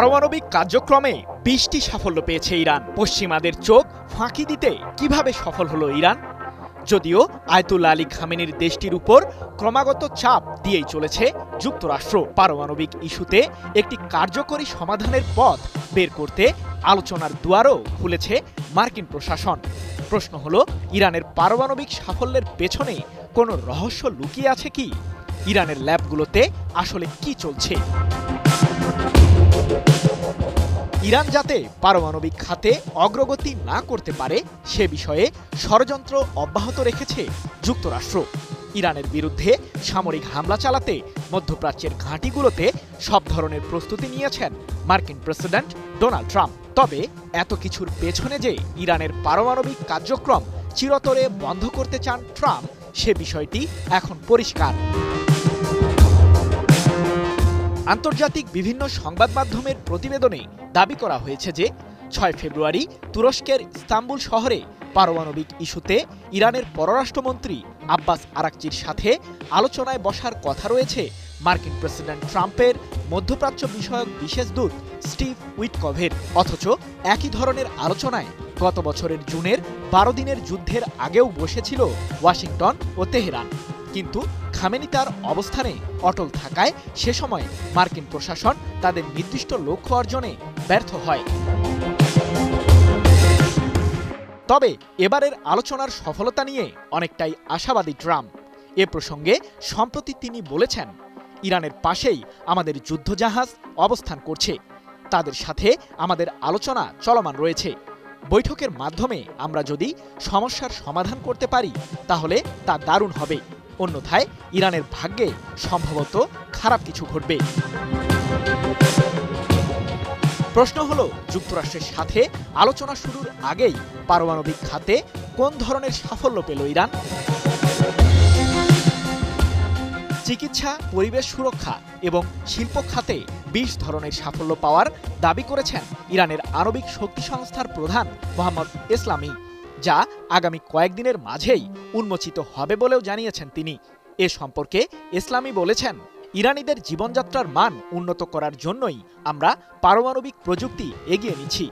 পারমাণবিক কার্যক্রমে ২০টি সাফল্য পেয়েছে ইরান। পশ্চিমাদের চোখ ফাঁকি দিতে কিভাবে সফল হলো ইরান? যদিও আয়াতুল্লাহ আলী খামেনির দেশটির উপর ক্রমাগত চাপ দিয়েই চলেছে যুক্তরাষ্ট্র, পারমাণবিক ইস্যুতে একটি কার্যকরী সমাধানের পথ বের করতে আলোচনার দুয়ারও খুলেছে মার্কিন প্রশাসন। প্রশ্ন হলো, ইরানের পারমাণবিক সাফল্যের পেছনে কোনো রহস্য লুকিয়ে আছে কি? ইরানের ল্যাবগুলোতে আসলে কি চলছে? ইরান যাতে পারমাণবিক খাতে অগ্রগতি না করতে পারে সে বিষয়ে ষড়যন্ত্র অব্যাহত রেখেছে যুক্তরাষ্ট্র। ইরানের বিরুদ্ধে সামরিক হামলা চালাতে মধ্যপ্রাচ্যের ঘাঁটিগুলোতে সব ধরনের প্রস্তুতি নিয়েছেন মার্কিন প্রেসিডেন্ট ডোনাল্ড ট্রাম্প। তবে এত কিছুর পেছনে যে ইরানের পারমাণবিক কার্যক্রম চিরতরে বন্ধ করতে চান ট্রাম্প, সে বিষয়টি এখন পরিষ্কার। আন্তর্জাতিক বিভিন্ন সংবাদ মাধ্যমের প্রতিবেদনে দাবি করা হয়েছে যে ৬ ফেব্রুয়ারি তুরস্কের ইস্তাম্বুল শহরে পারমাণবিক ইস্যুতে ইরানের পররাষ্ট্রমন্ত্রী আব্বাস আরাকচির সাথে আলোচনায় বসার কথা রয়েছে মার্কিন প্রেসিডেন্ট ট্রাম্পের মধ্যপ্রাচ্য বিষয়ক বিশেষ দূত স্টিভ উইটকভের। অথচ একই ধরনের আলোচনায় গত বছরের জুনের ১২ দিনের যুদ্ধের আগেও বসেছিল ওয়াশিংটন ও তেহরান। কিন্তু খামেনি তার অবস্থানে অটল থাকায় সে সময় মার্কিন প্রশাসন তাদের নির্দিষ্ট লক্ষ্য অর্জনে ব্যর্থ হয়। তবে এবারের আলোচনার সফলতা নিয়ে অনেকটাই আশাবাদী ট্রাম্প। এ প্রসঙ্গে সম্প্রতি তিনি বলেছেন, ইরানের পাশেই আমাদের যুদ্ধজাহাজ অবস্থান করছে, তাদের সাথে আমাদের আলোচনা চলমান রয়েছে। বৈঠকের মাধ্যমে আমরা যদি সমস্যার সমাধান করতে পারি তাহলে তা দারুণ হবে, অন্যথায় ইরানের ভাগ্যে সম্ভবত খারাপ কিছু ঘটবে। প্রশ্ন হলো, যুক্তরাষ্ট্রের সাথে আলোচনা শুরুর আগেই পারমাণবিক খাতে কোন ধরনের সাফল্য পেল ইরান? চিকিৎসা, পরিবেশ সুরক্ষা এবং শিল্প খাতে ২০ ধরনের সাফল্য পাওয়ার দাবি করেছেন ইরানের আণবিক শক্তি সংস্থার প্রধান মোহাম্মদ ইসলামি, যা আগামী কয়েকদিনের মাঝেই উন্মোচিত হবে বলেও জানিয়েছেন তিনি। এ সম্পর্কে ইসলামি বলেছেন, ইরানিদের জীবনযাত্রার মান উন্নত করার জন্যই আমরা পারমাণবিক প্রযুক্তি এগিয়ে নিচ্ছি।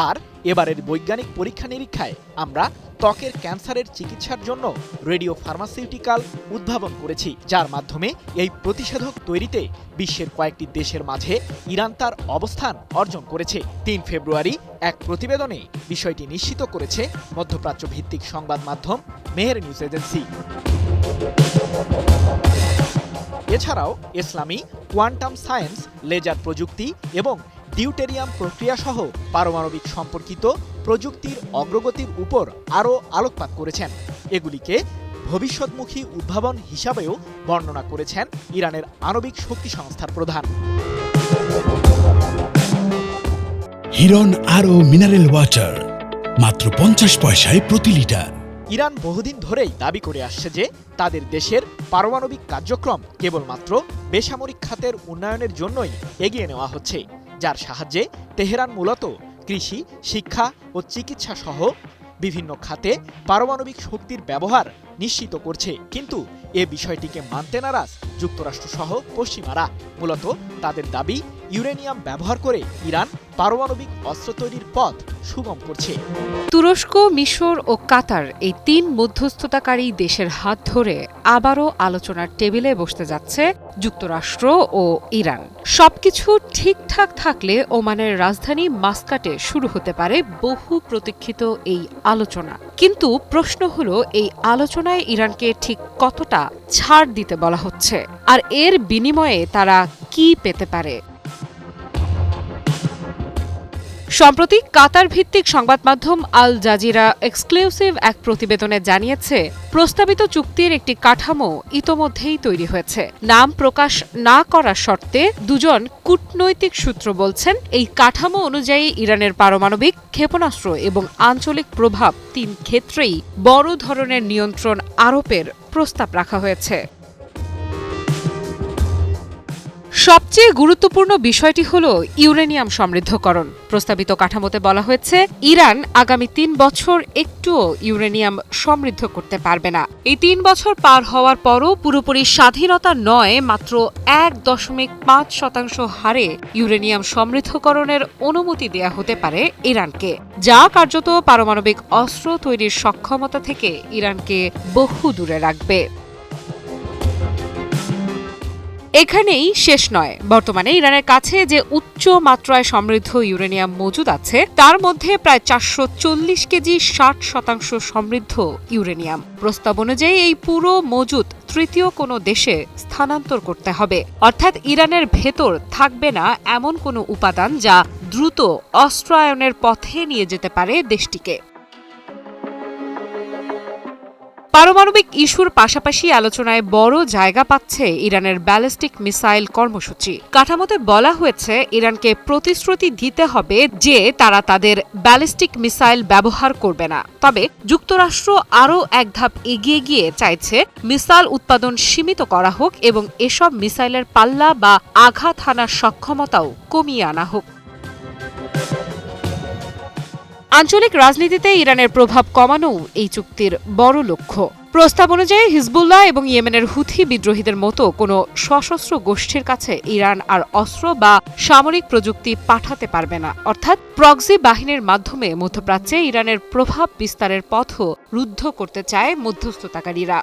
আর এবারের বৈজ্ঞানিক পরীক্ষা নিরীক্ষায় আমরা ত্বকের ক্যান্সারের চিকিৎসার জন্য রেডিও ফার্মাসিউটিক্যাল উদ্ভাবন করেছি, যার মাধ্যমে এই প্রতিষেধক তৈরিতে বিশ্বের কয়েকটি দেশের মাঝে ইরান তার অবস্থান অর্জন করেছে। ৩ ফেব্রুয়ারি এক প্রতিবেদনে বিষয়টি নিশ্চিত করেছে মধ্যপ্রাচ্য ভিত্তিক সংবাদ মাধ্যম মেহের নিউজ এজেন্সি। এছাড়াও ইসলামি কোয়ান্টাম সায়েন্স, লেজার প্রযুক্তি এবং ডিউটেরিয়াম প্রক্রিয়া সহ পারমাণবিক সম্পর্কিত প্রযুক্তির অগ্রগতির উপর আরও আলোকপাত করেছেন। এগুলিকে ভবিষ্যৎমুখী উদ্ভাবন হিসাবেও বর্ণনা করেছেন ইরানের আণবিক শক্তি সংস্থার প্রধান। হিরন আরও মিনারেল ওয়াটার মাত্র ৫০ পয়সায় প্রতি লিটার। ইরান বহুদিন ধরেই দাবি করে আসছে যে তাদের দেশের পারমাণবিক কার্যক্রম কেবলমাত্র বেসামরিক খাতের উন্নয়নের জন্যই এগিয়ে নেওয়া হচ্ছে, যার সাহায্যে তেহরান মূলত কৃষি, শিক্ষা ও চিকিৎসা সহ বিভিন্ন খাতে পারমাণবিক শক্তির ব্যবহার নিশ্চিত করছে। কিন্তু এ বিষয়টিকে মানতে নারাজ যুক্তরাষ্ট্র সহ পশ্চিমারা। মূলত তাদের দাবি, ইউরেনিয়াম ব্যবহার করে ইরান পারমাণবিক অস্ত্র তৈরির পথ সুগম করছে। তুরস্ক, মিশর ও কাতার এই ৩ মধ্যস্থতাকারী দেশের হাত ধরে আবারও আলোচনার টেবিলে বসতে যাচ্ছে যুক্তরাষ্ট্র ও ইরান। সবকিছু ঠিকঠাক থাকলে ওমানের রাজধানী মাস্কাটে শুরু হতে পারে বহু প্রতীক্ষিত এই আলোচনা। কিন্তু প্রশ্ন হলো, এই আলোচনায় ইরানকে ঠিক কতটা ছাড় দিতে বলা হচ্ছে, আর এর বিনিময়ে তারা কি পেতে পারে? সম্প্রতি কাতার ভিত্তিক সংবাদ মাধ্যম আল জাজিরা এক্সক্লুসিভ এক প্রতিবেদনে জানিয়েছে, প্রস্তাবিত চুক্তির একটি কাঠামো ইতোমধ্যেই তৈরি হয়েছে। নাম প্রকাশ না করার শর্তে দুজন কূটনৈতিক সূত্র বলছেন, এই কাঠামো অনুযায়ী ইরানের পারমাণবিক ক্ষেপণাস্ত্র এবং আঞ্চলিক প্রভাব ৩ ক্ষেত্রেই বড় ধরনের নিয়ন্ত্রণ আরোপের প্রস্তাব রাখা হয়েছে। সবচেয়ে গুরুত্বপূর্ণ বিষয়টি হল ইউরেনিয়াম সমৃদ্ধকরণ। প্রস্তাবিত কাঠামোতে বলা হয়েছে ইরান আগামী ৩ বছর একটুও ইউরেনিয়াম সমৃদ্ধ করতে পারবে না। এই ৩ বছর পার হওয়ার পরও পুরোপুরি স্বাধীনতা নয়, মাত্র ১.৫% হারে ইউরেনিয়াম সমৃদ্ধকরণের অনুমতি দেয়া হতে পারে ইরানকে, যা কার্যত পারমাণবিক অস্ত্র তৈরির সক্ষমতা থেকে ইরানকে বহু দূরে রাখবে। এখানেই শেষ নয়। বর্তমানে ইরানের কাছে যে উচ্চ মাত্রায় সমৃদ্ধ ইউরেনিয়াম মজুদ আছে তার মধ্যে প্রায় ৪৪০ কেজি ৬০% সমৃদ্ধ ইউরেনিয়াম। প্রস্তাব অনুযায়ী এই পুরো মজুদ তৃতীয় কোনো দেশে স্থানান্তর করতে হবে, অর্থাৎ ইরানের ভেতর থাকবে না এমন কোনো উপাদান যা দ্রুত অস্ত্রায়নের পথে নিয়ে যেতে পারে দেশটিকে। পারমাণবিক ইস্যুর পাশাপাশি আলোচনায় বড় জায়গা পাচ্ছে ইরানের ব্যালিস্টিক মিসাইল কর্মসূচি। কাঠামোতে বলা হয়েছে ইরানকে প্রতিশ্রুতি দিতে হবে যে তারা তাদের ব্যালিস্টিক মিসাইল ব্যবহার করবে না। তবে যুক্তরাষ্ট্র আরও এক ধাপ এগিয়ে গিয়ে চাইছে মিসাইল উৎপাদন সীমিত করা হোক এবং এসব মিসাইলের পাল্লা বা আঘাত হানার সক্ষমতাও কমিয়ে আনা হোক। আঞ্চলিক রাজনীতিতে ইরানের প্রভাব কমানোও এই চুক্তির বড় লক্ষ্য। প্রস্তাব অনুযায়ী হিজবুল্লাহ এবং ইয়েমেনের হুথি বিদ্রোহীদের মতো কোনো সশস্ত্র গোষ্ঠীর কাছে ইরান আর অস্ত্র বা সামরিক প্রযুক্তি পাঠাতে পারবে না, অর্থাৎ প্রক্সি বাহিনীর মাধ্যমে মধ্যপ্রাচ্যে ইরানের প্রভাব বিস্তারের পথও রুদ্ধ করতে চায় মধ্যস্থতাকারীরা।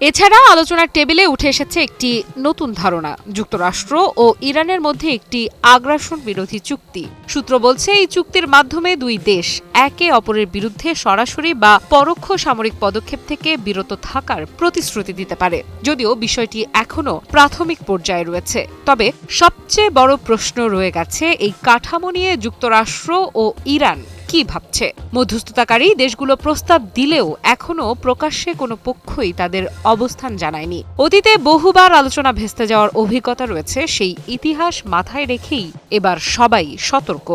এছাড়া আলোচনার টেবিলে উঠে এসেছে একটি নতুন ধারণা, যুক্তরাষ্ট্র ও ইরানের মধ্যে একটি আগ্রাসন বিরোধী চুক্তি। সূত্র বলছে এই চুক্তির মাধ্যমে দুই দেশ একে অপরের বিরুদ্ধে সরাসরি বা পরোক্ষ সামরিক পদক্ষেপ থেকে বিরত থাকার প্রতিশ্রুতি দিতে পারে, যদিও বিষয়টি এখনও প্রাথমিক পর্যায়ে রয়েছে। তবে সবচেয়ে বড় প্রশ্ন রয়ে গেছে এই কাঠামো নিয়ে যুক্তরাষ্ট্র ও ইরান কি ভাবছে। মধ্যস্থতাকারী দেশগুলো প্রস্তাব দিলেও এখনও প্রকাশ্যে কোনো পক্ষই তাদের অবস্থান জানায়নি। অতীতে বহুবার আলোচনা ভেস্তে যাওয়ার অভিজ্ঞতা রয়েছে, সেই ইতিহাস মাথায় রেখেই এবার সবাই সতর্ক।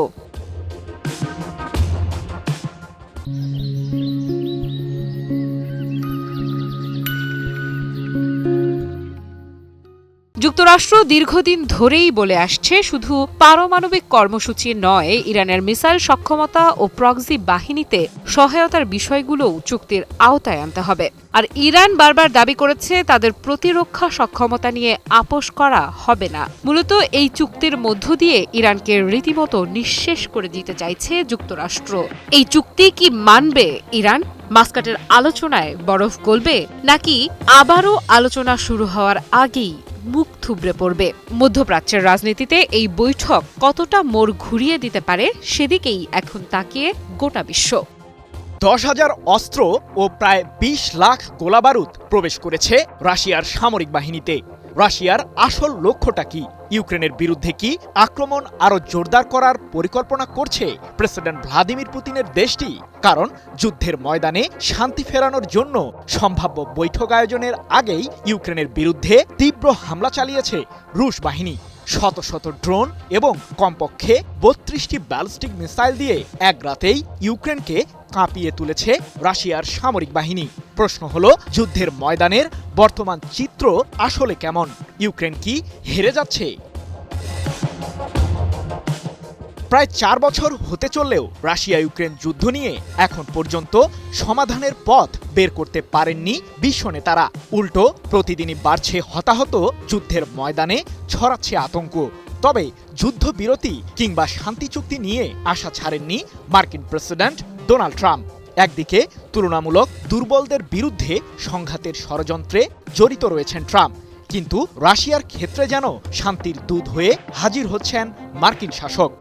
যুক্তরাষ্ট্র দীর্ঘদিন ধরেই বলে আসছে শুধু পারমাণবিক কর্মসূচি নয়, ইরানের মিসাইল সক্ষমতা ও প্রক্সি বাহিনীতে সহায়তার বিষয়গুলোও চুক্তির আওতায় আনতে হবে। আর ইরান বারবার দাবি করেছে তাদের প্রতিরক্ষা সক্ষমতা নিয়ে আপোষ করা হবে না। মূলত এই চুক্তির মধ্য দিয়ে ইরানকে রীতিমতো নিঃশেষ করে দিতে চাইছে যুক্তরাষ্ট্র। এই চুক্তি কি মানবে ইরান? মাস্কাটের আলোচনায় বরফ গলবে, নাকি আবারও আলোচনা শুরু হওয়ার আগেই মুখ থুবড়ে পড়বে? মধ্যপ্রাচ্যের রাজনীতিতে এই বৈঠক কতটা মোড় ঘুরিয়ে দিতে পারে সেদিকেই এখন তাকিয়ে গোটা বিশ্ব। ১০,০০০ অস্ত্র ও প্রায় ২০ লাখ গোলাবারুদ প্রবেশ করেছে রাশিয়ার সামরিক বাহিনীতে। রাশিয়ার আসল লক্ষ্যটা কি? ইউক্রেনের বিরুদ্ধে কি আক্রমণ আরও জোরদার করার পরিকল্পনা করছে প্রেসিডেন্ট ভ্লাদিমির পুতিনের দেশটি? কারণ যুদ্ধের ময়দানে শান্তি ফেরানোর জন্য সম্ভাব্য বৈঠক আয়োজনের আগেই ইউক্রেনের বিরুদ্ধে তীব্র হামলা চালিয়েছে রুশ বাহিনী। শত শত ড্রোন এবং কমপক্ষে ৩২টি ব্যালিস্টিক মিসাইল দিয়ে এক রাতেই ইউক্রেনকে কাঁপিয়ে তুলেছে রাশিয়ার সামরিক বাহিনী। প্রশ্ন হলো, যুদ্ধের ময়দানের বর্তমান চিত্র আসলে কেমন? ইউক্রেন কি হেরে যাচ্ছে? প্রায় ৪ বছর হতে চললেও রাশিয়া ইউক্রেন যুদ্ধ নিয়ে এখন পর্যন্ত সমাধানের পথ বের করতে পারেননি বিশ্ব নেতারা। উল্টো প্রতিদিনই বাড়ছে হতাহত, যুদ্ধের ময়দানে ছড়াচ্ছে আতঙ্ক। তবে যুদ্ধবিরতি কিংবা শান্তি চুক্তি নিয়ে আশা ছাড়েননি মার্কিন প্রেসিডেন্ট ডোনাল্ড ট্রাম্প। একদিকে তুলনামূলক দুর্বলদের বিরুদ্ধে সংঘাতের ষড়যন্ত্রে জড়িত রয়েছেন ট্রাম্প, কিন্তু রাশিয়ার ক্ষেত্রে যেন শান্তির দূত হয়ে হাজির হচ্ছেন মার্কিন শাসক।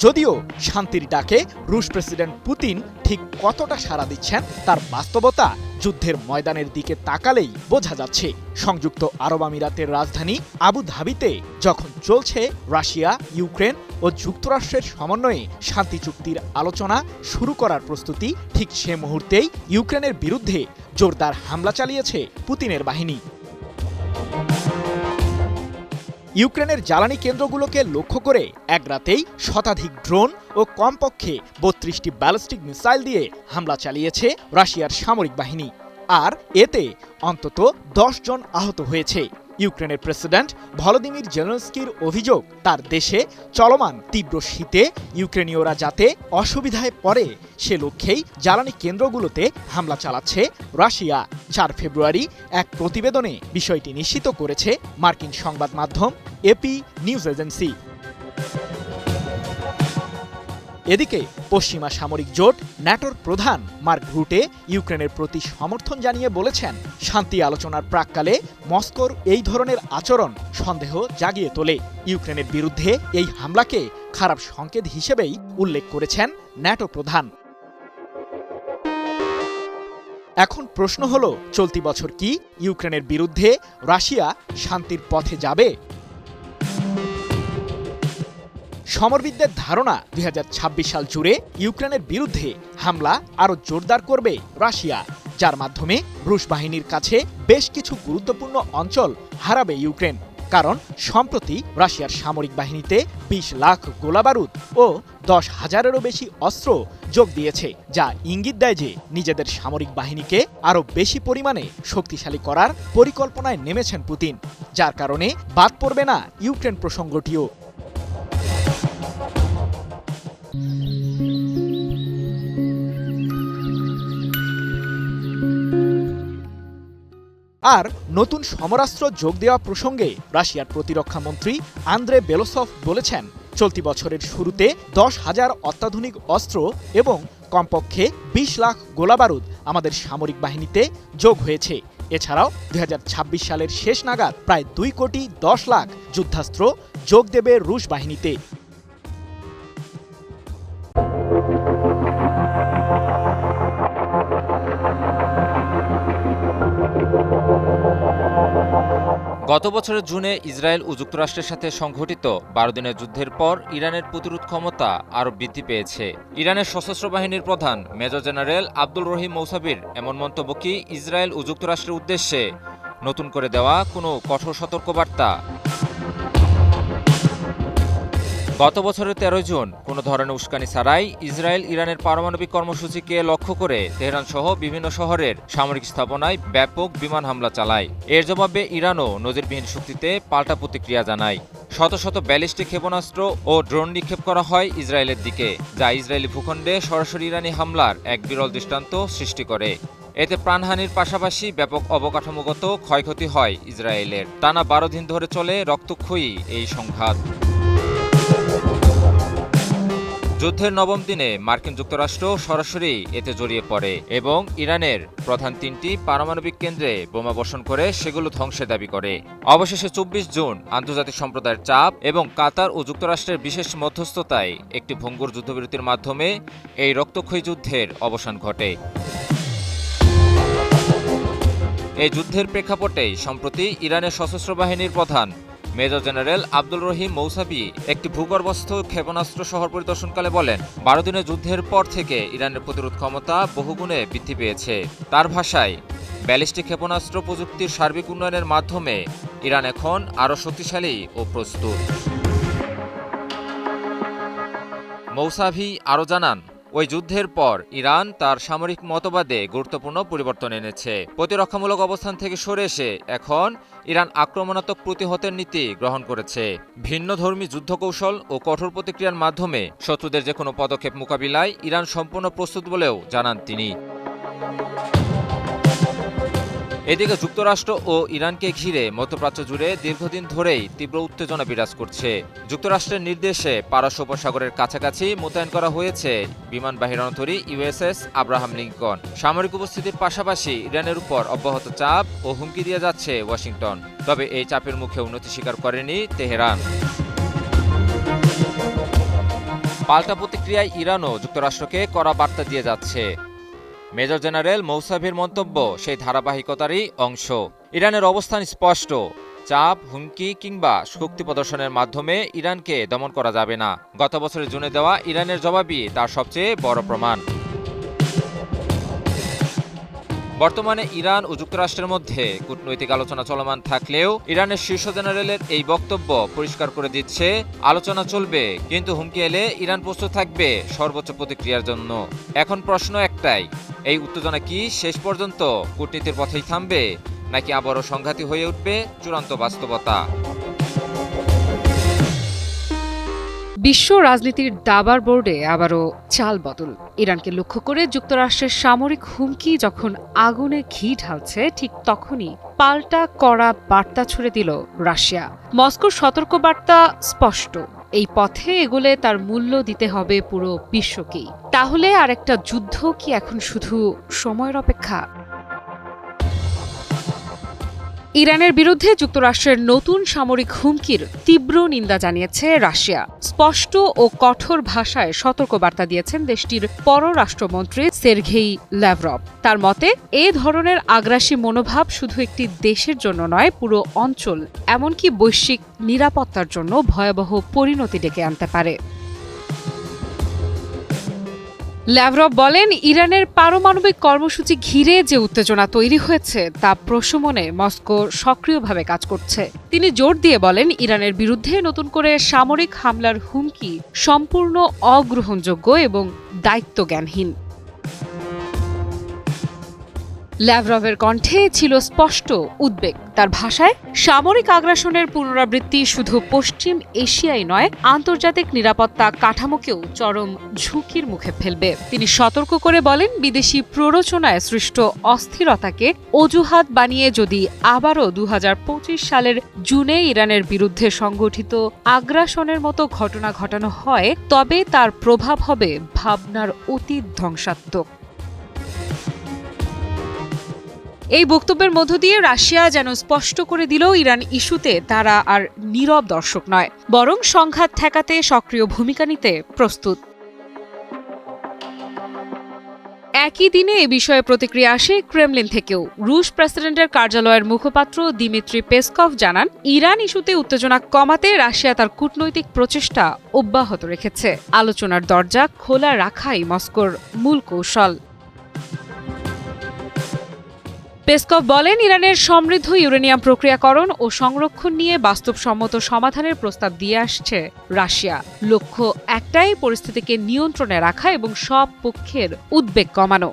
যদিও শান্তির ডাকে রুশ প্রেসিডেন্ট পুতিন ঠিক কতটা সাড়া দিচ্ছেন তার বাস্তবতা যুদ্ধের ময়দানের দিকে তাকালেই বোঝা যাচ্ছে। সংযুক্ত আরব আমিরাতের রাজধানী আবু ধাবিতে যখন চলছে রাশিয়া, ইউক্রেন ও যুক্তরাষ্ট্রের সমন্বয়ে শান্তি চুক্তির আলোচনা শুরু করার প্রস্তুতি, ঠিক সে মুহূর্তেই ইউক্রেনের বিরুদ্ধে জোরদার হামলা চালিয়েছে পুতিনের বাহিনী। ইউক্রেনের জ্বালানি কেন্দ্রগুলোকে লক্ষ্য করে এক রাতেই শতাধিক ড্রোন ও কমপক্ষে ৩২টি ব্যালিস্টিক মিসাইল দিয়ে হামলা চালিয়েছে রাশিয়ার সামরিক বাহিনী। আর এতে অন্তত 10 জন আহত হয়েছে। ইউক্রেনের প্রেসিডেন্ট ভলোদিমির জেলেনস্কির অভিযোগ, তার দেশে চলমান তীব্র শীতে ইউক্রেনীয়রা যাতে অসুবিধায় পড়ে সে লক্ষ্যেই জ্বালানি কেন্দ্রগুলোতে হামলা চালাচ্ছে রাশিয়া। 4 ফেব্রুয়ারি এক প্রতিবেদনে বিষয়টি নিশ্চিত করেছে মার্কিন সংবাদ মাধ্যম এপি নিউজ এজেন্সি। এদিকে পশ্চিমা সামরিক জোট ন্যাটোর প্রধান মার্ক রুটে ইউক্রেনের প্রতি সমর্থন জানিয়ে বলেছেন, শান্তি আলোচনার প্রাক্কালে মস্কোর এই ধরনের আচরণ সন্দেহ জাগিয়ে তোলে। ইউক্রেনের বিরুদ্ধে এই হামলাকে খারাপ সংকেত হিসেবেই উল্লেখ করেছেন ন্যাটো প্রধান। এখন প্রশ্ন হলো, চলতি বছর কি ইউক্রেনের বিরুদ্ধে রাশিয়া শান্তির পথে যাবে? সমরবিদদের ধারণা 2026 সাল জুড়ে ইউক্রেনের বিরুদ্ধে হামলা আরও জোরদার করবে রাশিয়া, যার মাধ্যমে রুশ বাহিনীর কাছে বেশ কিছু গুরুত্বপূর্ণ অঞ্চল হারাবে ইউক্রেন। কারণ সম্প্রতি রাশিয়ার সামরিক বাহিনীতে 20 লাখ গোলাবারুদ ও 10,000-এরও বেশি অস্ত্র যোগ দিয়েছে, যা ইঙ্গিত দেয় যে নিজেদের সামরিক বাহিনীকে আরও বেশি পরিমাণে শক্তিশালী করার পরিকল্পনায় নেমেছেন পুতিন, যার কারণে বাদ পড়বে না ইউক্রেন প্রসঙ্গটিও। আর নতুন সমরাস্ত্র যোগ দেওয়া প্রসঙ্গে রাশিয়ার প্রতিরক্ষা মন্ত্রী আন্দ্রে বেলোসভ বলেছেন, চলতি বছরের শুরুতে 10,000 অত্যাধুনিক অস্ত্র এবং কমপক্ষে 20 লাখ গোলাবারুদ আমাদের সামরিক বাহিনীতে যোগ হয়েছে। এছাড়াও 2026 সালের শেষ নাগাদ প্রায় 2 কোটি 10 লাখ যুদ্ধাস্ত্র যোগ দেবে রুশ বাহিনীতে। গত বছরের জুনে ইসরায়েল ও যুক্তরাষ্ট্রের সাথে সংঘটিত 12 দিনের যুদ্ধের পর ইরানের প্রতিরোধ ক্ষমতা আরও বৃদ্ধি পেয়েছে। ইরানের সশস্ত্র বাহিনীর প্রধান মেজর জেনারেল আব্দুল রহিম মৌসাভির এমন মন্তব্য কি ইসরায়েল ও যুক্তরাষ্ট্রের উদ্দেশ্যে নতুন করে দেওয়া কোনো কঠোর সতর্কবার্তা? গত বছরের 13 জুন কোনো ধরনের উস্কানি ছাড়াই ইসরায়েল ইরানের পারমাণবিক কর্মসূচিকে লক্ষ্য করে তেহরান সহ বিভিন্ন শহরের সামরিক স্থাপনায় ব্যাপক বিমান হামলা চালায়। এর জবাবে ইরানও নজিরবিহীন শক্তিতে পাল্টা প্রতিক্রিয়া জানায়। শত শত ব্যালিস্টিক ক্ষেপণাস্ত্র ও ড্রোন নিক্ষেপ করা হয় ইসরায়েলের দিকে, যা ইসরায়েলি ভূখণ্ডে সরাসরি ইরানি হামলার এক বিরল দৃষ্টান্ত সৃষ্টি করে। এতে প্রাণহানির পাশাপাশি ব্যাপক অবকাঠামোগত ক্ষয়ক্ষতি হয় ইসরায়েলের। টানা 12 দিন ধরে চলে রক্তক্ষয়ী এই সংঘাত। যুদ্ধের 9ম দিনে মার্কিন যুক্তরাষ্ট্র সরাসরি এতে জড়িয়ে পড়ে এবং ইরানের প্রধান 3টি পারমাণবিক কেন্দ্রে বোমাবর্ষণ করে সেগুলো ধ্বংসের দাবি করে। অবশেষে 24 জুন আন্তর্জাতিক সম্প্রদায়ের চাপ এবং কাতার ও যুক্তরাষ্ট্রের বিশেষ মধ্যস্থতায় একটি ভঙ্গুর যুদ্ধবিরতির মাধ্যমে এই রক্তক্ষয়ী যুদ্ধের অবসান ঘটে। এই যুদ্ধের প্রেক্ষাপটেই সম্প্রতি ইরানের সশস্ত্র বাহিনীর প্রধান মেজর জেনারেল আব্দুল রহিম মৌসাভি একটি ভূগর্ভস্থ ক্ষেপণাস্ত্র শহর পরিদর্শনকালে বলেন, 12 দিনের যুদ্ধের পর থেকে ইরানের প্রতিরোধ ক্ষমতা বহুগুণে বৃদ্ধি পেয়েছে। তার ভাষায়, ব্যালিস্টিক ক্ষেপণাস্ত্র প্রযুক্তির সার্বিক উন্নয়নের মাধ্যমে ইরান এখন আরও শক্তিশালী ও প্রস্তুত। মৌসাভি আরও জানান, ওই যুদ্ধের পর ইরান তার সামরিক মতবাদে গুরুত্বপূর্ণ পরিবর্তন এনেছে। প্রতিরক্ষামূলক অবস্থান থেকে সরে এসে এখন ইরান আক্রমণাত্মক প্রতিহতের নীতি গ্রহণ করেছে। ভিন্নধর্মী যুদ্ধকৌশল ও কঠোর প্রতিক্রিয়ার মাধ্যমে শত্রুদের যে কোনো পদক্ষেপ মোকাবিলায় ইরান সম্পূর্ণ প্রস্তুত বলেও জানান তিনি। এদিকে যুক্তরাষ্ট্র ও ইরানকে ঘিরে মধ্যপ্রাচ্য জুড়ে দীর্ঘদিন ধরেই তীব্র উত্তেজনা বিরাজ করছে। যুক্তরাষ্ট্রের নির্দেশে পারস্য উপসাগরের কাছাকাছি মোতায়েন করা হয়েছে বিমানবাহী রণতরী ইউএসএস আব্রাহাম লিঙ্কন। সামরিক উপস্থিতির পাশাপাশি ইরানের উপর অব্যাহত চাপ ও হুমকি দিয়ে যাচ্ছে ওয়াশিংটন। তবে এই চাপের মুখে উন্নতি স্বীকার করেনি তেহরান। পাল্টা প্রতিক্রিয়ায় ইরানও যুক্তরাষ্ট্রকে কড়া বার্তা দিয়ে যাচ্ছে। মেজর জেনারেল মৌসাভির মন্তব্য সেই ধারাবাহিকতারই অংশ। ইরানের অবস্থান স্পষ্ট, চাপ, হুমকি কিংবা শক্তি প্রদর্শনের মাধ্যমে ইরানকে দমন করা যাবে না। গত বছরের জুনে দেওয়া ইরানের জবাবই তার সবচেয়ে বড় প্রমাণ। বর্তমানে ইরান ও যুক্তরাষ্ট্রের মধ্যে কূটনৈতিক আলোচনা চলমান থাকলেও ইরানের শীর্ষ জেনারেলের এই বক্তব্য পরিষ্কার করে দিচ্ছে, আলোচনা চলবে, কিন্তু হুমকি এলে ইরান প্রস্তুত থাকবে সর্বোচ্চ প্রতিক্রিয়ার জন্য। এখন প্রশ্ন একটাই, এই উত্তেজনা কি শেষ পর্যন্ত কূটনীতির পথেই থামবে, নাকি আবারও সংঘাতী হয়ে উঠবে চূড়ান্ত বাস্তবতা? বিশ্ব রাজনীতির দাবার বোর্ডে আবারও চাল বদল। ইরানকে লক্ষ্য করে যুক্তরাষ্ট্রের সামরিক হুমকি যখন আগুনে ঘি ঢালছে, ঠিক তখনই পাল্টা কড়া বার্তা ছুড়ে দিল রাশিয়া। মস্কোর সতর্ক বার্তা স্পষ্ট, এই পথে এগোলে তার মূল্য দিতে হবে পুরো বিশ্বকেই। তাহলে আর একটা যুদ্ধ কি এখন শুধু সময়ের অপেক্ষা? ইরানের বিরুদ্ধে যুক্তরাষ্ট্রের নতুন সামরিক হুমকির তীব্র নিন্দা জানিয়েছে রাশিয়া। স্পষ্ট ও কঠোর ভাষায় সতর্কবার্তা দিয়েছেন দেশটির পররাষ্ট্রমন্ত্রী সের্গেই ল্যাভরভ। তার মতে, এ ধরনের আগ্রাসী মনোভাব শুধু একটি দেশের জন্য নয়, পুরো অঞ্চল এমনকি বৈশ্বিক নিরাপত্তার জন্য ভয়াবহ পরিণতি ডেকে আনতে পারে। ল্যাভরভ বলেন, ইরানের পারমাণবিক কর্মসূচি ঘিরে যে উত্তেজনা তৈরি হয়েছে তা প্রশমনে মস্কো সক্রিয়ভাবে কাজ করছে। তিনি জোর দিয়ে বলেন, ইরানের বিরুদ্ধে নতুন করে সামরিক হামলার হুমকি সম্পূর্ণ অগ্রহণযোগ্য এবং দায়িত্বজ্ঞানহীন। ল্যাভরভের কণ্ঠে ছিল স্পষ্ট উদ্বেগ। তার ভাষায়, সামরিক আগ্রাসনের পুনরাবৃত্তি শুধু পশ্চিম এশিয়ায় নয়, আন্তর্জাতিক নিরাপত্তা কাঠামোকেও চরম ঝুঁকির মুখে ফেলবে। তিনি সতর্ক করে বলেন, বিদেশি প্ররোচনায় সৃষ্ট অস্থিরতাকে অজুহাত বানিয়ে যদি আবারও 2025 সালের জুনে ইরানের বিরুদ্ধে সংগঠিত আগ্রাসনের মতো ঘটনা ঘটানো হয়, তবে তার প্রভাব হবে ভাবনার অতীত ধ্বংসাত্মক। এই বক্তব্যের মধ্য দিয়ে রাশিয়া যেন স্পষ্ট করে দিল, ইরান ইস্যুতে তারা আর নীরব দর্শক নয়, বরং সংঘাত ঠেকাতে সক্রিয় ভূমিকা নিতে প্রস্তুত। একই দিনে এ বিষয়ে প্রতিক্রিয়া আসে ক্রেমলিন থেকেও। রুশ প্রেসিডেন্টের কার্যালয়ের মুখপাত্র দিমিত্রি পেসকভ জানান, ইরান ইস্যুতে উত্তেজনা কমাতে রাশিয়া তার কূটনৈতিক প্রচেষ্টা অব্যাহত রেখেছে। আলোচনার দরজা খোলা রাখাই মস্কোর মূল কৌশল। পেসকভ বলেন, ইরানের সমৃদ্ধ ইউরেনিয়াম প্রক্রিয়াকরণ ও সংরক্ষণ নিয়ে বাস্তবসম্মত সমাধানের প্রস্তাব দিয়ে আসছে রাশিয়া। লক্ষ্য একটাই, পরিস্থিতিকে নিয়ন্ত্রণে রাখা এবং সব পক্ষের উদ্বেগ কমানো।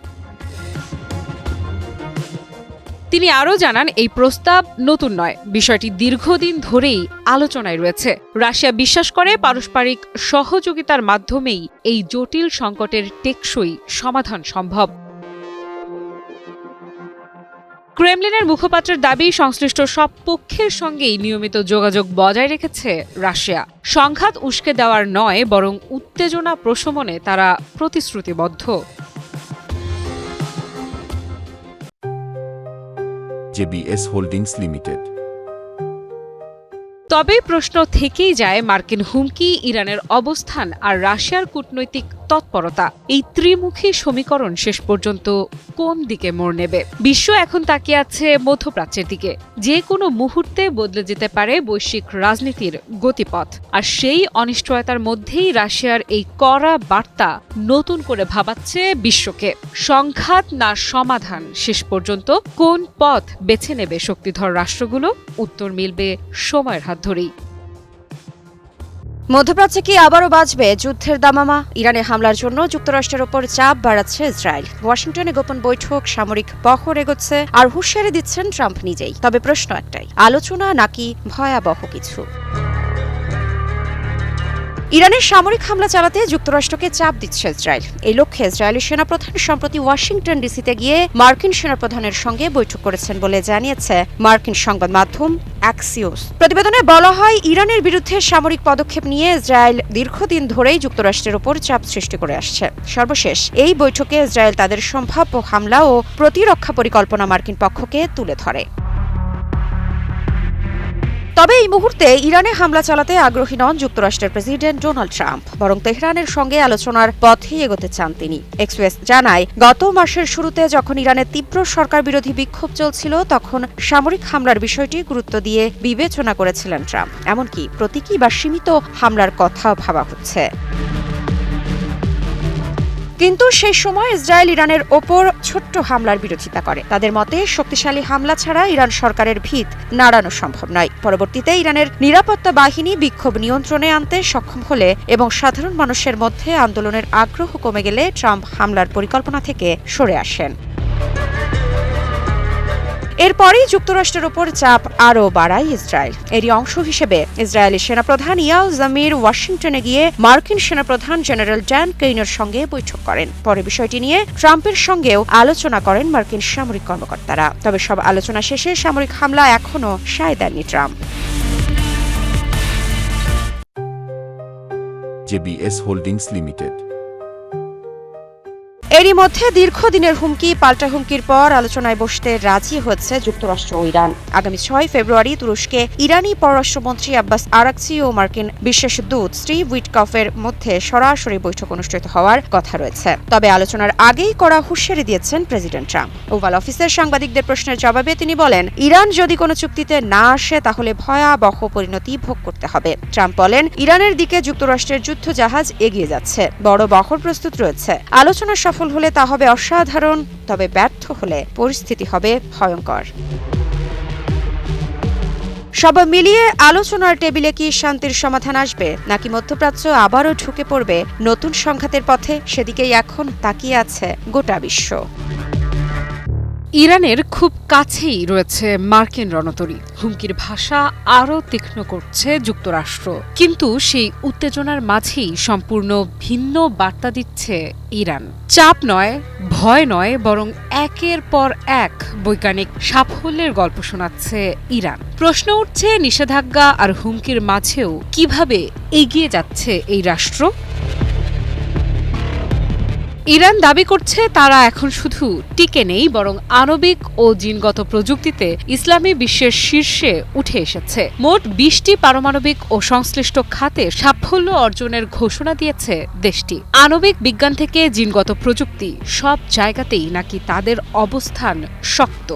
তিনি আরও জানান, এই প্রস্তাব নতুন নয়, বিষয়টি দীর্ঘদিন ধরেই আলোচনায় রয়েছে। রাশিয়া বিশ্বাস করে পারস্পরিক সহযোগিতার মাধ্যমেই এই জটিল সংকটের টেকসই সমাধান সম্ভব। ক্রেমলিনের মুখপাত্রের দাবি, সংশ্লিষ্ট সব পক্ষের সঙ্গেই নিয়মিত যোগাযোগ বজায় রেখেছে রাশিয়া। সংঘাত উস্কে দেওয়ার নয়, বরং উত্তেজনা প্রশমনে তারা প্রতিশ্রুতিবদ্ধ। JBS holdings limited. তবে প্রশ্ন থেকেই যায়, মার্কিন হুমকি, ইরানের অবস্থান আর রাশিয়ার কূটনৈতিক তৎপরতা, এই ত্রিমুখী সমীকরণ শেষ পর্যন্ত কোন দিকে মোড় নেবে? বিশ্ব এখন তাকিয়ে আছে মধ্যপ্রাচ্যের দিকে। যে কোনো মুহূর্তে বদলে যেতে পারে বৈশ্বিক রাজনীতির গতিপথ। আর সেই অনিশ্চয়তার মধ্যেই রাশিয়ার এই কড়া বার্তা নতুন করে ভাবাচ্ছে বিশ্বকে। সংঘাত না সমাধান, শেষ পর্যন্ত কোন পথ বেছে নেবে শক্তিধর রাষ্ট্রগুলো? উত্তর মিলবে সময়ের হাত ধরেই। মধ্যপ্রাচ্যে কি আবারও বাজবে যুদ্ধের দামামা? ইরানে হামলার জন্য যুক্তরাষ্ট্রের ওপর চাপ বাড়াচ্ছে ইসরায়েল। ওয়াশিংটনে গোপন বৈঠক, সামরিক বহর এগোচ্ছে, আর হুঁশিয়ারি দিচ্ছেন ট্রাম্প নিজেই। তবে প্রশ্ন একটাই, আলোচনা নাকি ভয়াবহ কিছু? ইরানের সামরিক হামলা চালাতে যুক্তরাষ্ট্রকে চাপ দিচ্ছে ইসরায়েল। এই লক্ষ্যে ইসরায়েলি সেনাপ্রধান সম্প্রতি ওয়াশিংটন ডিসিতে গিয়ে মার্কিন সেনাপ্রধানের সঙ্গে বৈঠক করেছেন বলে জানিয়েছে মার্কিন সংবাদ মাধ্যম অ্যাক্সিওস। প্রতিবেদনে বলা হয়, ইরানের বিরুদ্ধে সামরিক পদক্ষেপ নিয়ে ইসরায়েল দীর্ঘদিন ধরেই যুক্তরাষ্ট্রের ওপর চাপ সৃষ্টি করে আসছে। সর্বশেষ এই বৈঠকে ইসরায়েল তাদের সম্ভাব্য হামলা ও প্রতিরক্ষা পরিকল্পনা মার্কিন পক্ষকে তুলে ধরে। তবে এই মুহূর্তে ইরানে হামলা চালাতে আগ্রহী নন যুক্তরাষ্ট্রের প্রেসিডেন্ট ডোনাল্ড ট্রাম্প, বরং তেহরানের সঙ্গে আলোচনার পথেই এগোতে চান তিনি। এক্সপ্রেস জানায়, গত মাসের শুরুতে যখন ইরানের তীব্র সরকার বিরোধী বিক্ষোভ চলছিল, তখন সামরিক হামলার বিষয়টি গুরুত্ব দিয়ে বিবেচনা করেছিলেন ট্রাম্প। এমনকি প্রতীকী বা সীমিত হামলার কথাও ভাবা হচ্ছে। কিন্তু সেই সময় ইসরায়েল ইরানের ওপর ছোট্ট হামলার বিরোধিতা করে। তাদের মতে শক্তিশালী হামলা ছাড়া ইরান সরকারের ভিত নাড়ানো সম্ভব নয়। পরবর্তীতে ইরানের নিরাপত্তা বাহিনী বিক্ষোভ নিয়ন্ত্রণে আনতে সক্ষম হলে এবং সাধারণ মানুষের মধ্যে আন্দোলনের আগ্রহ কমে গেলে ট্রাম্প হামলার পরিকল্পনা থেকে সরে আসেন। এরপরই যুক্তরাষ্ট্রের ওপর চাপ আরও বাড়ায় ইসরায়েল। এরই অংশ হিসেবে ইসরায়েলি সেনাপ্রধান ইয়াল জামির ওয়াশিংটনে গিয়ে মার্কিন সেনাপ্রধান জেনারেল ড্যান কেইনের সঙ্গে বৈঠক করেন। পরে বিষয়টি নিয়ে ট্রাম্পের সঙ্গেও আলোচনা করেন মার্কিন সামরিক কর্মকর্তারা। তবে সব আলোচনা শেষে সামরিক হামলা এখনও সায় দেননি ট্রাম্প। JBS holdings limited. এরই মধ্যে দীর্ঘদিনের হুমকি পাল্টা হুমকির পর আলোচনায় বসতে রাজি হচ্ছে যুক্তরাষ্ট্র ও ইরান। আগামী 6 ফেব্রুয়ারি তুরস্কে ইরানি পররাষ্ট্রমন্ত্রী আব্বাস আরাকচি ও মার্কিন বিশেষ দূত স্টিভ উইটকফের মধ্যে সরাসরি বৈঠক অনুষ্ঠিত হওয়ার কথা রয়েছে। তবে আলোচনার আগেই কড়া হুঁশিয়ারি দিয়েছেন প্রেসিডেন্ট ট্রাম্প। ওভাল অফিসের সাংবাদিকদের প্রশ্নের জবাবে তিনি বলেন, ইরান যদি কোনো চুক্তিতে না আসে তাহলে ভয়াবহ পরিণতি ভোগ করতে হবে। ট্রাম্প বলেন, ইরানের দিকে যুক্তরাষ্ট্রের যুদ্ধ জাহাজ এগিয়ে যাচ্ছে, বড় বহর প্রস্তুত রয়েছে। আলোচনা সফল হলে তা হবে অসাধারণ, তবে ব্যর্থ হলে পরিস্থিতি হবে ভয়ঙ্কর। সব মিলিয়ে আলোচনার টেবিলে কি শান্তির সমাধান আসবে, নাকি মধ্যপ্রাচ্য আবারও ঢুকে পড়বে নতুন সংঘাতের পথে, সেদিকেই এখন তাকিয়ে আছে গোটা বিশ্ব। ইরানের খুব কাছেই রয়েছে মার্কিন রণতরী। হুমকির ভাষা আরও তীক্ষ্ণ করছে যুক্তরাষ্ট্র, কিন্তু সেই উত্তেজনার মাঝেই সম্পূর্ণ ভিন্ন বার্তা দিচ্ছে ইরান। চাপ নয়, ভয় নয়, বরং একের পর এক বৈজ্ঞানিক সাফল্যের গল্প শোনাচ্ছে ইরান। প্রশ্ন উঠছে, নিষেধাজ্ঞা আর হুমকির মাঝেও কিভাবে এগিয়ে যাচ্ছে এই রাষ্ট্র। ইরান দাবি করছে তারা এখন শুধু টিকে নেই, বরং আণবিক ও জিনগত প্রযুক্তিতে ইসলামী বিশ্বের শীর্ষে উঠে এসেছে। মোট 20টি পারমাণবিক ও সংশ্লিষ্ট খাতে সাফল্য অর্জনের ঘোষণা দিয়েছে দেশটি। আণবিক বিজ্ঞান থেকে জিনগত প্রযুক্তি, সব জায়গাতেই নাকি তাদের অবস্থান শক্ত।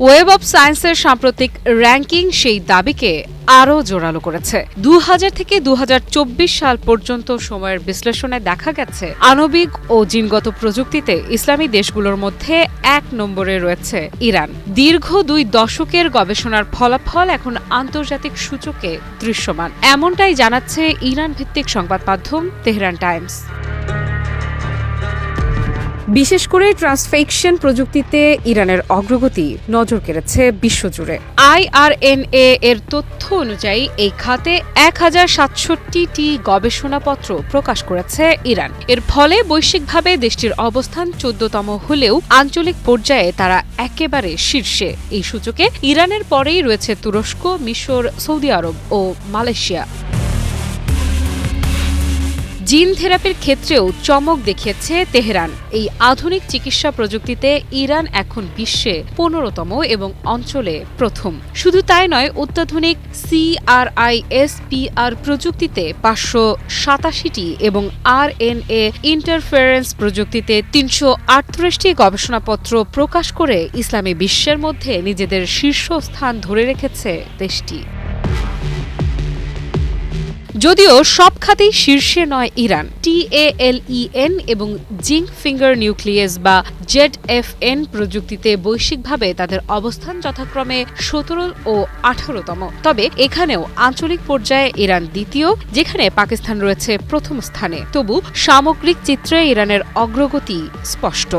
ওয়েব অব সায়েন্সের সাম্প্রতিক র্যাঙ্কিং সেই দাবিকে আরও জোরালো করেছে। 2000 থেকে 2024 সাল পর্যন্ত সময়ের বিশ্লেষণে দেখা গেছে আণবিক ও জিনগত প্রযুক্তিতে ইসলামী দেশগুলোর মধ্যে 1 নম্বরে রয়েছে ইরান। দীর্ঘ 2 দশকের গবেষণার ফলাফল এখন আন্তর্জাতিক সূচকে দৃশ্যমান, এমনটাই জানাচ্ছে ইরান ভিত্তিক সংবাদ মাধ্যম তেহরান টাইমস। বিশেষ করে ট্রান্সফেকশন প্রযুক্তিতে ইরানের অগ্রগতি নজর কেড়েছে বিশ্বজুড়ে। IRNA এর তথ্য অনুযায়ী এই খাতে 1067টি গবেষণাপত্র প্রকাশ করেছে ইরান। এর ফলে বৈশ্বিকভাবে দেশটির অবস্থান 14তম হলেও আঞ্চলিক পর্যায়ে তারা একেবারে শীর্ষে। এই সূচকে ইরানের পরেই রয়েছে তুরস্ক, মিশর, সৌদি আরব ও মালয়েশিয়া। জিন থেরাপির ক্ষেত্রেও চমক দেখিয়েছে তেহরান। এই আধুনিক চিকিৎসা প্রযুক্তিতে ইরান এখন বিশ্বে 15তম এবং অঞ্চলে প্রথম। শুধু তাই নয়, অত্যাধুনিক CRISPR প্রযুক্তিতে 587টি এবং RNA ইন্টারফারেন্স প্রযুক্তিতে 338টি গবেষণাপত্র প্রকাশ করে ইসলামী বিশ্বের মধ্যে নিজেদের শীর্ষস্থান ধরে রেখেছে দেশটি। যদিও সব খাতেই শীর্ষে নয় ইরান, TALEN এবং জিঙ্ক ফিঙ্গার নিউক্লিয়াস বা ZFN প্রযুক্তিতে বৈশ্বিকভাবে তাদের অবস্থান যথাক্রমে 17 ও 18তম। তবে এখানেও আঞ্চলিক পর্যায়ে ইরান দ্বিতীয়, যেখানে পাকিস্তান রয়েছে প্রথম স্থানে। তবু সামগ্রিক চিত্রে ইরানের অগ্রগতি স্পষ্ট।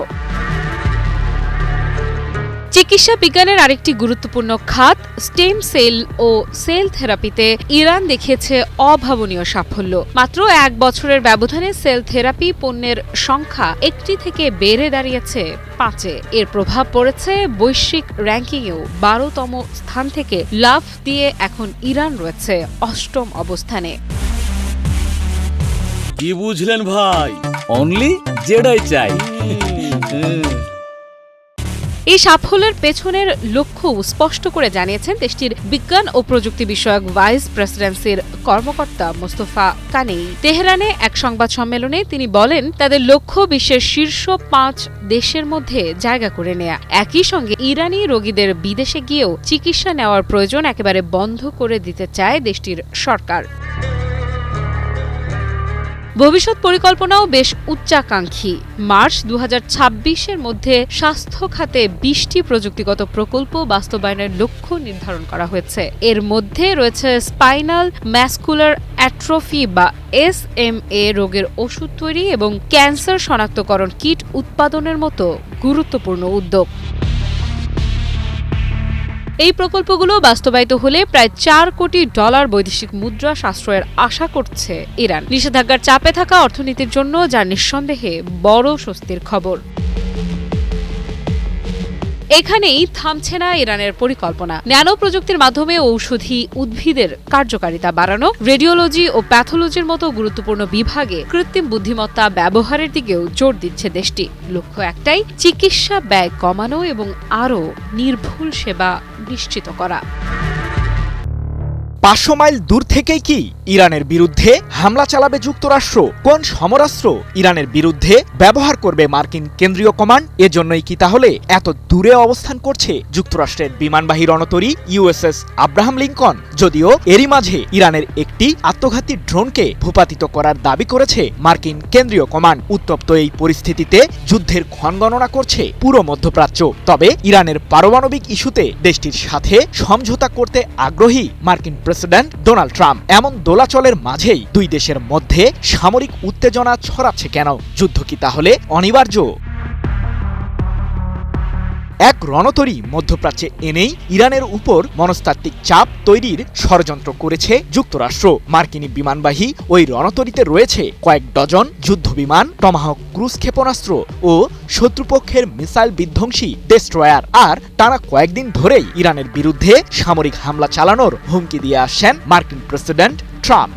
চিকিৎসা বিজ্ঞানের আরেকটি গুরুত্বপূর্ণ খাত স্টেম সেল ও সেল থেরাপিতে ইরান দেখিয়েছে অভাবনীয় সাফল্য। মাত্র 1 বছরের ব্যবধানে সেল থেরাপি পণ্যের সংখ্যা 1টি থেকে বেড়ে দাঁড়িয়েছে 5-এ। এর প্রভাব পড়েছে বৈশ্বিক র্যাঙ্কিংয়েও 12তম স্থান থেকে লাফ দিয়ে এখন ইরান রয়েছে 8ম অবস্থানে। কি বুঝলেন ভাই? অনলি যেটাই চাই। এই সাফল্যের পেছনের লক্ষ্য স্পষ্ট করে জানিয়েছেন দেশটির বিজ্ঞান ও প্রযুক্তি বিষয়ক ভাইস প্রেসিডেন্সির কর্মকর্তা মোস্তফা কানেই। তেহরানে এক সংবাদ সম্মেলনে তিনি বলেন, তাদের লক্ষ্য বিশ্বের শীর্ষ 5 দেশের মধ্যে জায়গা করে নেয়া। একই সঙ্গে ইরানি রোগীদের বিদেশে গিয়েও চিকিৎসা নেওয়ার প্রয়োজন একেবারে বন্ধ করে দিতে চায় দেশটির সরকার। ভবিষ্যৎ পরিকল্পনাও বেশ উচ্চাকাঙ্ক্ষী। মার্চ 2026-এর মধ্যে স্বাস্থ্য খাতে 20টি প্রযুক্তিগত প্রকল্প বাস্তবায়নের লক্ষ্য নির্ধারণ করা হয়েছে। এর মধ্যে রয়েছে স্পাইনাল ম্যাসকুলার অ্যাট্রফি বা SMA রোগের ওষুধ তৈরি এবং ক্যান্সার শনাক্তকরণ কিট উৎপাদনের মতো গুরুত্বপূর্ণ উদ্যোগ। এই প্রকল্পগুলো বাস্তবায়িত হলে প্রায় $4 কোটি বৈদেশিক মুদ্রা সাশ্রয়ের আশা করছে ইরান। নিষেধাজ্ঞার চাপে থাকা অর্থনীতির জন্য যা নিঃসন্দেহে বড় স্বস্তির খবর। এখানেই থামছে না ইরানের পরিকল্পনা। ন্যানো প্রযুক্তির মাধ্যমে ঔষধি উদ্ভিদের কার্যকারিতা বাড়ানো, রেডিওলজি ও প্যাথোলজির মতো গুরুত্বপূর্ণ বিভাগে কৃত্রিম বুদ্ধিমত্তা ব্যবহারের দিকেও জোর দিচ্ছে দেশটি। লক্ষ্য একটাই, চিকিৎসা ব্যয় কমানো এবং আরও নির্ভুল সেবা নিশ্চিত করা। 500 মাইল দূর থেকেই কি ইরানের বিরুদ্ধে হামলা চালাবে যুক্তরাষ্ট্র? কোন সমরাস্ত্র ইরানের বিরুদ্ধে ব্যবহার করবে মার্কিন কেন্দ্রীয় কমান্ড? এজন্যই কি তাহলে এত দূরে অবস্থান করছে যুক্তরাষ্ট্রের বিমানবাহী রণতরী USS আব্রাহাম লিঙ্কন? যদিও এরই মাঝে ইরানের একটি আত্মঘাতী ড্রোনকে ভূপাতিত করার দাবি করেছে মার্কিন কেন্দ্রীয় কমান্ড। উত্তপ্ত এই পরিস্থিতিতে যুদ্ধের ক্ষণগণনা করছে পুরো মধ্যপ্রাচ্য। তবে ইরানের পারমাণবিক ইস্যুতে দেশটির সাথে সমঝোতা করতে আগ্রহী মার্কিন প্রেসিডেন্ট ডোনাল্ড ট্রাম্প। এমন দোলাচলের মাঝেই দুই দেশের মধ্যে সামরিক উত্তেজনা ছড়াচ্ছে কেন? যুদ্ধ কি তাহলে অনিবার্য? এক রণতরী মধ্যপ্রাচ্যে এনেই ইরানের উপর মনস্তাত্ত্বিক চাপ তৈরির ষড়যন্ত্র করেছে যুক্তরাষ্ট্র। মার্কিনী বিমানবাহী ওই রণতরীতে রয়েছে কয়েক ডজন যুদ্ধবিমান, টমাহক ক্রুজ ক্ষেপণাস্ত্র ও শত্রুপক্ষের মিসাইল বিধ্বংসী ডেস্ট্রয়ার। আর টানা কয়েকদিন ধরেই ইরানের বিরুদ্ধে সামরিক হামলা চালানোর হুমকি দিয়ে আসছেন মার্কিন প্রেসিডেন্ট ট্রাম্প।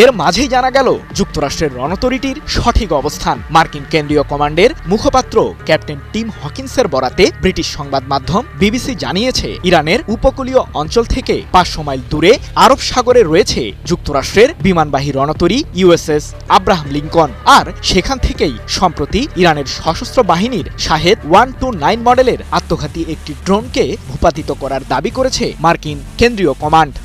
এর মাঝেই জানা গেল যুক্তরাষ্ট্রের রণতরীটির সঠিক অবস্থান। মার্কিন কেন্দ্রীয় কমান্ডের মুখপাত্র ক্যাপ্টেন টিম হকিন্সের বরাতে ব্রিটিশ সংবাদ মাধ্যম BBC জানিয়েছে, ইরানের উপকূলীয় অঞ্চল থেকে 500 মাইল দূরে আরব সাগরে রয়েছে যুক্তরাষ্ট্রের বিমানবাহী রণতরী USS আব্রাহাম লিঙ্কন। আর সেখান থেকেই সম্প্রতি ইরানের সশস্ত্র বাহিনীর শাহেদ 129 মডেলের আত্মঘাতী একটি ড্রোনকে ভূপাতিত করার দাবি করেছে মার্কিন কেন্দ্রীয় কমান্ড।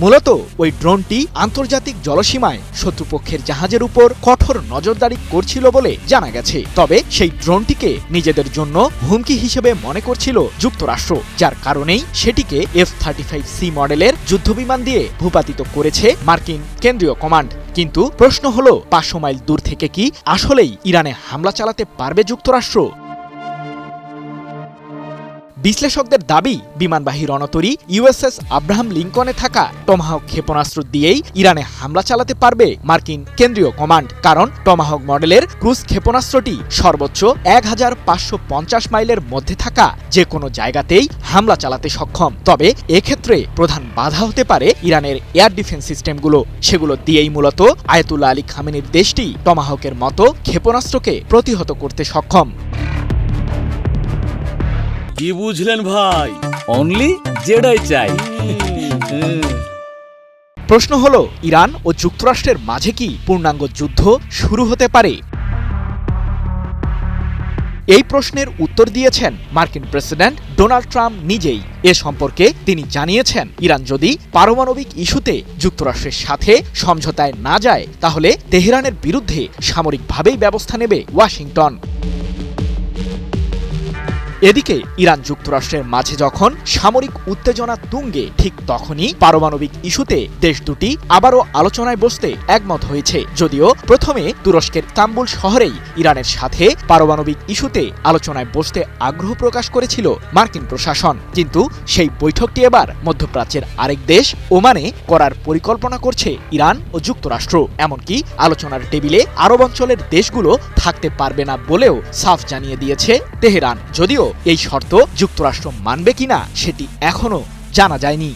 মূলত ওই ড্রোনটি আন্তর্জাতিক জলসীমায় শত্রুপক্ষের জাহাজের উপর কঠোর নজরদারি করছিল বলে জানা গেছে। তবে সেই ড্রোনটিকে নিজেদের জন্য হুমকি হিসেবে মনে করছিল যুক্তরাষ্ট্র, যার কারণেই সেটিকে F-35C মডেলের যুদ্ধবিমান দিয়ে ভূপাতিত করেছে মার্কিন কেন্দ্রীয় কমান্ড। কিন্তু প্রশ্ন হলো, 500 মাইল দূর থেকে কি আসলেই ইরানে হামলা চালাতে পারবে যুক্তরাষ্ট্র? বিশ্লেষকদের দাবি, বিমানবাহী রণতরী USS আব্রাহাম লিঙ্কনে থাকা টমাহক ক্ষেপণাস্ত্র দিয়েই ইরানে হামলা চালাতে পারবে মার্কিন কেন্দ্রীয় কমান্ড। কারণ টমাহক মডেলের ক্রুজ ক্ষেপণাস্ত্রটি সর্বোচ্চ 1550 মাইলের মধ্যে থাকা যে কোনো জায়গাতেই হামলা চালাতে সক্ষম। তবে এক্ষেত্রে প্রধান বাধা হতে পারে ইরানের এয়ার ডিফেন্স সিস্টেমগুলো। সেগুলো দিয়েই মূলত আয়াতুল্লাহ আলী খামেনির দেশটি টমাহকের মতো ক্ষেপণাস্ত্রকে প্রতিহত করতে সক্ষম। কি বুঝলেন ভাই? অনলি যেটাই চাই। প্রশ্ন হলো, ইরান ও যুক্তরাষ্ট্রের মাঝে কি পূর্ণাঙ্গ যুদ্ধ শুরু হতে পারে? এই প্রশ্নের উত্তর দিয়েছেন মার্কিন প্রেসিডেন্ট ডোনাল্ড ট্রাম্প নিজেই। এ সম্পর্কে তিনি জানিয়েছেন, ইরান যদি পারমাণবিক ইস্যুতে যুক্তরাষ্ট্রের সাথে সমঝোতায় না যায়, তাহলে তেহরানের বিরুদ্ধে সামরিকভাবেই ব্যবস্থা নেবে ওয়াশিংটন। এদিকে ইরান যুক্তরাষ্ট্রের মাঝে যখন সামরিক উত্তেজনা তুঙ্গে, ঠিক তখনই পারমাণবিক ইস্যুতে দেশ দুটি আবারও আলোচনায় বসতে একমত হয়েছে। যদিও প্রথমে তুরস্কের ইস্তাম্বুল শহরেই ইরানের সাথে পারমাণবিক ইস্যুতে আলোচনায় বসতে আগ্রহ প্রকাশ করেছিল মার্কিন প্রশাসন, কিন্তু সেই বৈঠকটি এবার মধ্যপ্রাচ্যের আরেক দেশ ওমানে করার পরিকল্পনা করছে ইরান ও যুক্তরাষ্ট্র। এমনকি আলোচনার টেবিলে আরব অঞ্চলের দেশগুলো থাকতে পারবে না বলেও সাফ জানিয়ে দিয়েছে তেহরান। যদিও এই শর্ত যুক্তরাষ্ট্র মানবে কিনা সেটি এখনো জানা যায়নি।